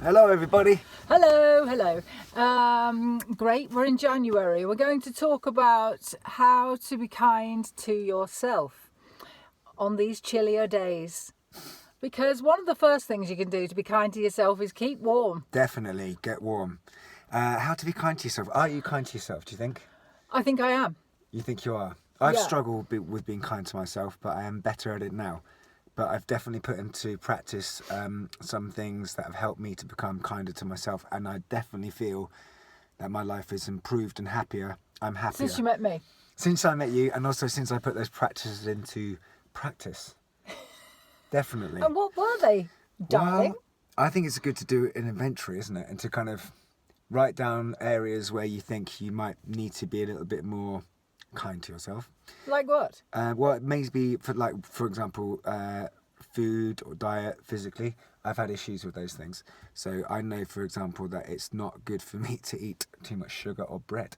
Hello, everybody. Hello. Great, we're in January. We're going to talk about how to be kind to yourself on these chillier days. Because one of the first things you can do to be kind to yourself is keep warm. Definitely get warm. How to be kind to yourself? Are you kind to yourself, do you think? I think I am. You think you are? I've Yeah. struggled with being kind to myself, but I am better at it now. But I've definitely put into practice some things that have helped me to become kinder to myself, and I definitely feel that my life is improved and happier. I'm happier. Since you met me. Since I met you, and also since I put those practices into practice. Definitely. And what were they, darling? Well, I think it's good to do an inventory, isn't it? And to kind of write down areas where you think you might need to be a little bit more kind to yourself. Like what? Well, it may be for example, food or diet physically. I've had issues with those things. So I know, for example, that it's not good for me to eat too much sugar or bread.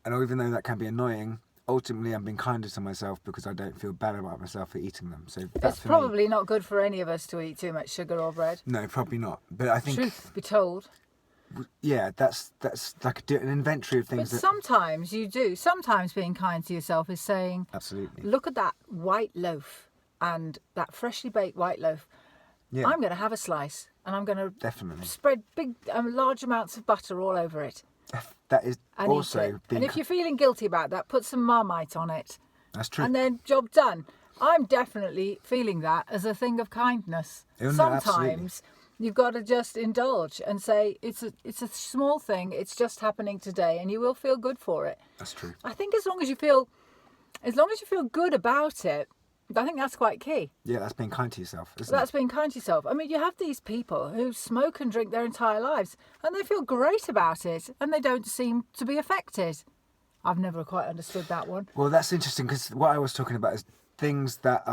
And even though that can be annoying, ultimately I'm being kinder to myself because I don't feel bad about myself for eating them. So that's It's probably not good for any of us to eat too much sugar or bread. No, probably not. But I think, Truth be told. yeah, that's like an inventory of things But sometimes you do. Sometimes being kind to yourself is saying, absolutely. look at that white loaf and that freshly baked white loaf. Yeah, I'm going to have a slice and I'm going to definitely. spread large amounts of butter all over it That is and eat also it. being. And if you're feeling guilty about that, put some Marmite on it. That's true. And then job done. I'm definitely feeling that as a thing of kindness. Oh, no, Sometimes you've got to just indulge and say it's a small thing. It's just happening today, and you will feel good for it. That's true. I think as long as you feel good about it, I think that's quite key. Yeah, that's being kind to yourself, isn't That's it? being kind to yourself. I mean, you have these people who smoke and drink their entire lives, and they feel great about it, and they don't seem to be affected. I've never quite understood that one. Well, that's interesting because what I was talking about is things that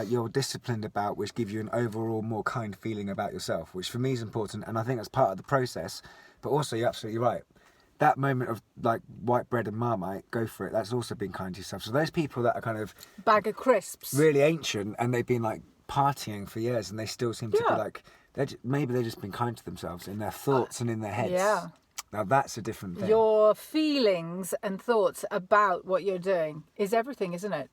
you're disciplined about, which give you an overall more kind feeling about yourself, which for me is important, and I think that's part of the process. But also, you're absolutely right. That moment of like white bread and Marmite, go for it. That's also being kind to yourself. So those people that are kind of Bag of crisps. really ancient and they've been like partying for years and they still seem to be Yeah. like maybe they've just been kind to themselves in their thoughts and in their heads. Yeah. Now that's a different thing. Your feelings and thoughts about what you're doing is everything, isn't it?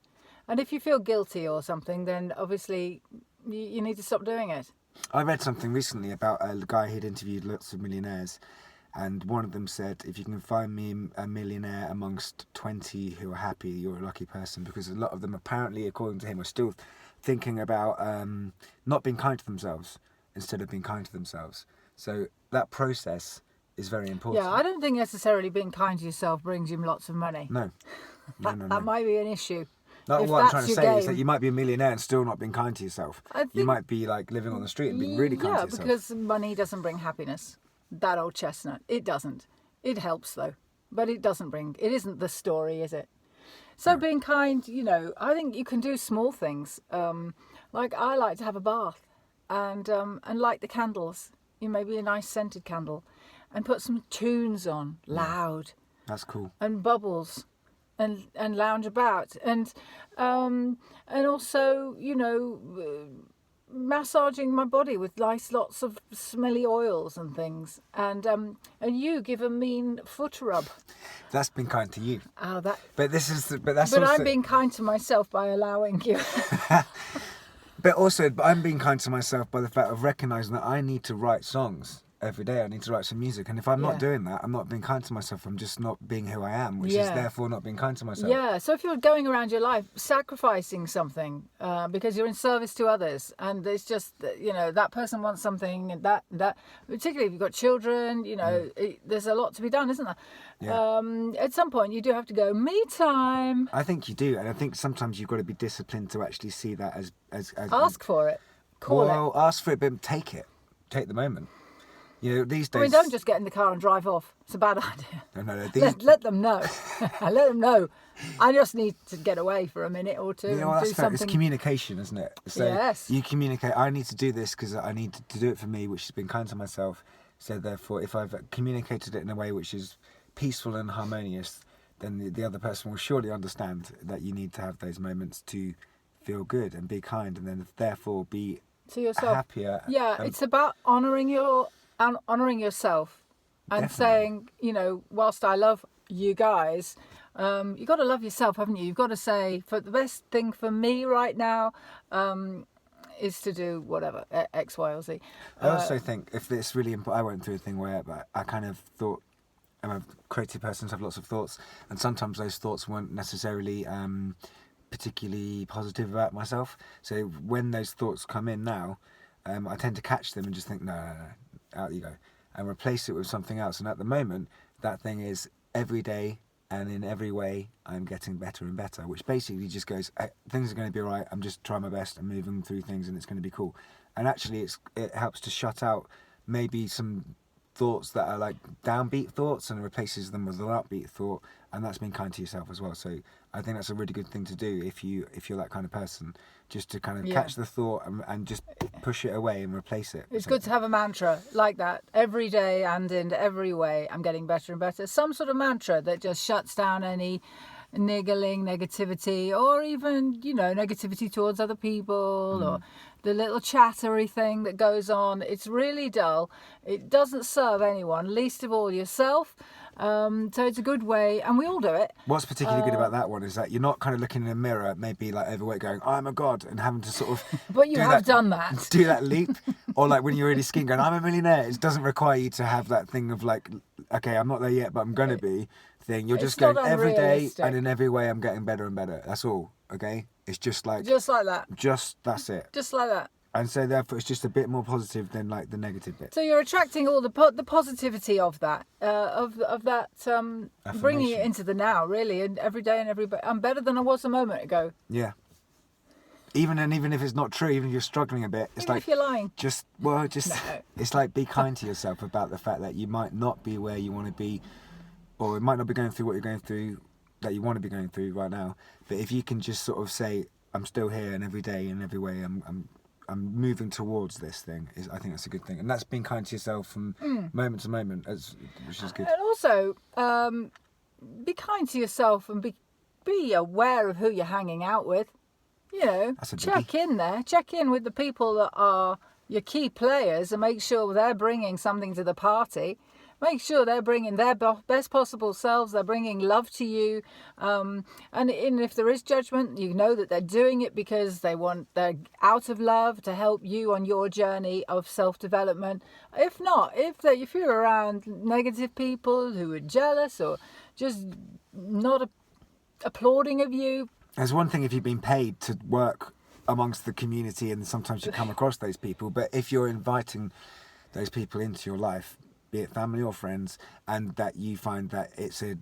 And if you feel guilty or something, then obviously you need to stop doing it. I read something recently about a guy who'd interviewed lots of millionaires, and one of them said, if you can find me a millionaire amongst 20 who are happy, you're a lucky person, because a lot of them apparently, according to him, are still thinking about not being kind to themselves instead of being kind to themselves. So that process is very important. Yeah, I don't think necessarily being kind to yourself brings you lots of money. No. That might be an issue. No, If what I'm that's trying to your say is game. that you might be a millionaire and still not being kind to yourself. I You think- might be like living on the street and being really kind to yourself. Yeah, because money doesn't bring happiness. That old chestnut. It doesn't. It helps though, but it isn't the story, is it? So being kind, I think you can do small things. Like I like to have a bath and light the candles. Maybe a nice scented candle, and put some tunes on loud That's cool. and bubbles, and lounge about and also massaging my body with nice lots of smelly oils and things, and you give a mean foot rub. That's been kind to you. Oh, that. But that's But also. I'm being kind to myself by allowing you. But I'm being kind to myself by the fact of recognizing that I need to write songs every day. I need to write some music, and if I'm not Yeah. doing that, I'm not being kind to myself. I'm just not being who I am, which is Yeah. therefore not being kind to myself. Yeah, so if you're going around your life sacrificing something because you're in service to others, and it's just that person wants something, and that particularly if you've got children, there's a lot to be done, isn't there? Yeah. At some point you do have to go me time. I think you do, and I think sometimes you've got to be disciplined to actually see that as Ask for it, call it. ask for it, but take the moment. These days. I mean, don't just get in the car and drive off. It's a bad idea. No, Let them know. Let them know. I just need to get away for a minute or two and that's do fair. something. It's communication, isn't it? So Yes. you communicate. I need to do this because I need to do it for me, which has been kind to myself. So therefore, if I've communicated it in a way which is peaceful and harmonious, then the other person will surely understand that you need to have those moments to feel good and be kind, and then therefore be to yourself. happier. Yeah, it's about honouring your honouring yourself and Definitely. saying, you know, whilst I love you guys, you've got to love yourself, haven't you? You've got to say, for the best thing for me right now is to do whatever, X, Y, or Z. I also think if it's really important, I went through a thing where I kind of thought, I'm a creative person, so I have lots of thoughts, and sometimes those thoughts weren't necessarily particularly positive about myself. So when those thoughts come in now, I tend to catch them and just think, no, out you go, and replace it with something else. And at the moment, that thing is every day and in every way, I'm getting better and better, which basically just goes, things are going to be all right. I'm just trying my best and moving through things, and it's going to be cool. And actually, it helps to shut out maybe some thoughts that are like downbeat thoughts and replaces them with an upbeat thought, and that's being kind to yourself as well. So I think that's a really good thing to do if you're that kind of person, just to kind of catch the thought and just push it away and replace it. It's good to have a mantra like that every day and in every way. I'm getting better and better. Some sort of mantra that just shuts down any niggling negativity, or even, you know, negativity towards other people, or the little chattery thing that goes on. It's really dull. It doesn't serve anyone, least of all yourself. So it's a good way, and we all do it. What's particularly good about that one is that you're not kind of looking in a mirror, maybe like overweight, going, "I'm a god," and having to sort of. But you have done that. Do that leap, or like when you're really skinny, going, "I'm a millionaire." It doesn't require you to have that thing of like, "Okay, I'm not there yet, but I'm gonna be." Thing. You're just going every day, and in every way, I'm getting better and better. That's all. Okay, it's just like that. That's it. Just like that. And so therefore, it's just a bit more positive than like the negative bit. So you're attracting all the positivity of that, bringing it into the now, really, and every day and every. I'm better than I was a moment ago. Yeah. Even if it's not true, even if you're struggling a bit, it's even like if you're lying. No. It's like be kind to yourself about the fact that you might not be where you want to be, or it might not be going through what you're going through that you want to be going through right now. But if you can just sort of say, "I'm still here," and every day and every way, I'm moving towards this thing. I think that's a good thing, and that's being kind to yourself from moment to moment, which is good. And also, be kind to yourself and be aware of who you're hanging out with. You know, check in with the people that are your key players, and make sure they're bringing something to the party. Make sure they're bringing their best possible selves. They're bringing love to you. And if there is judgment, you know that they're doing it because they're out of love to help you on your journey of self-development. If not, if you're around negative people who are jealous or just not applauding of you. There's one thing if you've been paid to work amongst the community, and sometimes you come across those people, but if you're inviting those people into your life, be it family or friends, and that you find that it's a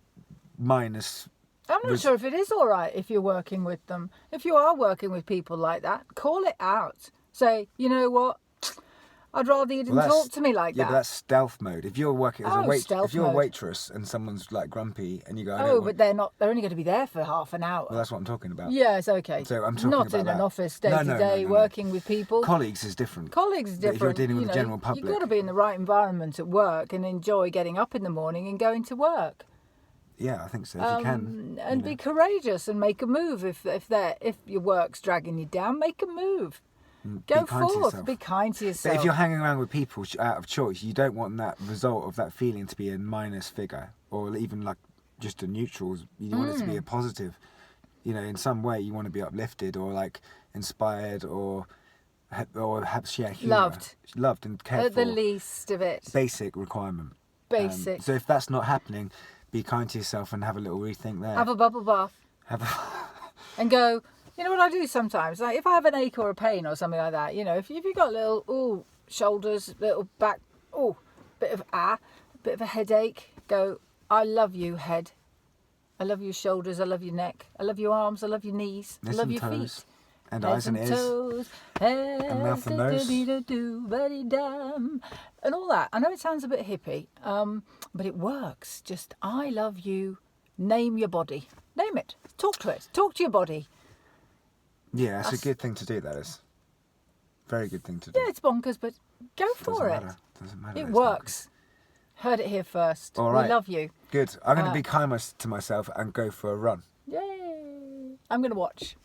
minus. I'm not sure if it is all right if you're working with them. If you are working with people like that, call it out. Say, you know what? I'd rather you didn't talk to me like that. Yeah, but that's stealth mode. If you're working as a waitress and someone's like grumpy and you go, but they're not. They're only going to be there for half an hour. Well, that's what I'm talking about. Yes, okay. So I'm talking not about in an office day to day working with people. Colleagues is different. Colleagues is different. If you're dealing with the general public, you've got to be in the right environment at work and enjoy getting up in the morning and going to work. Yeah, I think so. If you can, and be courageous and make a move. If your work's dragging you down, make a move. Go forth. Be kind to yourself. But if you're hanging around with people out of choice, you don't want that result of that feeling to be a minus figure, or even like just a neutral. You want it to be a positive. You know, in some way, you want to be uplifted or like inspired or share humour. Loved and cared at for. the least of it. Basic requirement. Basic. So if that's not happening, be kind to yourself and have a little rethink there. Have a bubble bath. And go. You know what I do sometimes? Like if I have an ache or a pain or something like that, you know, if you've got little shoulders, little back, bit of a headache, go, I love you, head. I love your shoulders, I love your neck, I love your arms, I love your knees, I love your feet. And eyes and ears. Toes, and mouth and nose. And all that. I know it sounds a bit hippie, but it works. Just, I love you, name your body. Name it. Talk to it. Talk to your body. Yeah, that's a good thing to do, that is. Very good thing to do. Yeah, it's bonkers, but go for it. Doesn't matter. It works. Heard it here first. All right. We love you. Good. I'm going to be kind to myself and go for a run. Yay. I'm going to watch.